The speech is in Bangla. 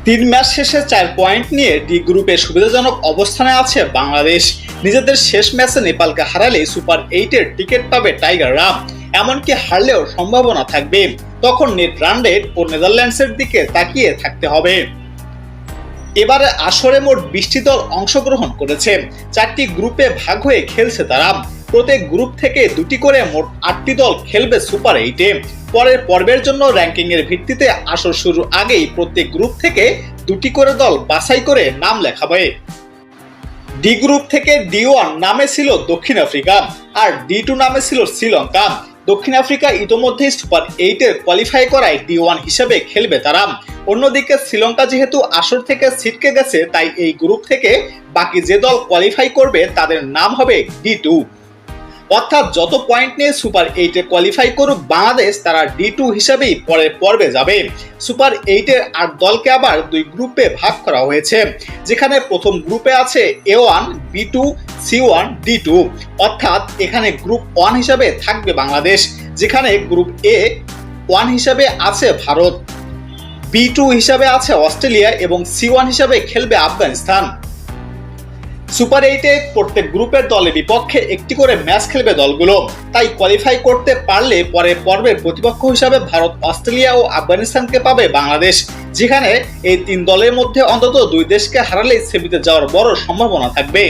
তিন ম্যাচ শেষে 4 পয়েন্ট নিয়ে ডি গ্রুপে সুবিধাজনক অবস্থানে আছে বাংলাদেশ। নিজেদের শেষ ম্যাচে নেপালকে হারালে সুপার 8-এর টিকিট পাবে টাইগাররা। এমনকি হারলেও সম্ভাবনা থাকবে, তখন নেট রান রেট ও নেদারল্যান্ডসের দিকে তাকিয়ে থাকতে হবে। এবারে আসরে মোট 20টি দল অংশগ্রহণ করেছে। 4টি গ্রুপে ভাগ হয়ে খেলছে তারা। প্রত্যেক গ্রুপ থেকে 2টি করে মোট 8টি দল খেলবে সুপার 8-এ। পরের পর্বের জন্য র্যাঙ্কিং এর ভিত্তিতে আসর শুরুর আগেই প্রত্যেক গ্রুপ থেকে 2টি করে দল বাছাই করে নাম লেখাবে। ডি গ্রুপ থেকে D1 নামে ছিল দক্ষিণ আফ্রিকা আর D2 নামে ছিল শ্রীলঙ্কা। দক্ষিণ আফ্রিকা ইতোমধ্যেই সুপার 8-এর কোয়ালিফাই করায় D1 হিসেবে খেলবে তারা। অন্যদিকে শ্রীলঙ্কা যেহেতু আসর থেকে ছিটকে গেছে, তাই এই গ্রুপ থেকে বাকি যে দল কোয়ালিফাই করবে তাদের নাম হবে D2। অর্থাৎ যত পয়েন্ট নিয়ে সুপার 8-এ কোয়ালিফাই করুক বাংলাদেশ, তারা D2 হিসেবেই পরের পর্বে যাবে। সুপার 8-এর 8 দলকে আবার 2 গ্রুপে ভাগ করা হয়েছে, যেখানে প্রথম গ্রুপে আছে A1, B2, C1, D2। অর্থাৎ এখানে গ্রুপ 1 হিসেবে থাকবে বাংলাদেশ, যেখানে গ্রুপ A1 হিসেবে আছে ভারত, B2 হিসেবে আছে অস্ট্রেলিয়া এবং C1 হিসেবে খেলবে আফগানিস্তান। সুপার 8-এ প্রত্যেক গ্রুপের দলের বিপক্ষে একটি করে ম্যাচ খেলবে দলগুলো, তাই কোয়ালিফাই করতে পারলে পরের পর্বের প্রতিপক্ষ হিসাবে ভারত, অস্ট্রেলিয়া ও আফগানিস্তানকে পাবে বাংলাদেশ, যেখানে এই 3 দলের মধ্যে অন্তত 2 দেশকে হারালেই সেমিতে যাওয়ার বড় সম্ভাবনা থাকবে।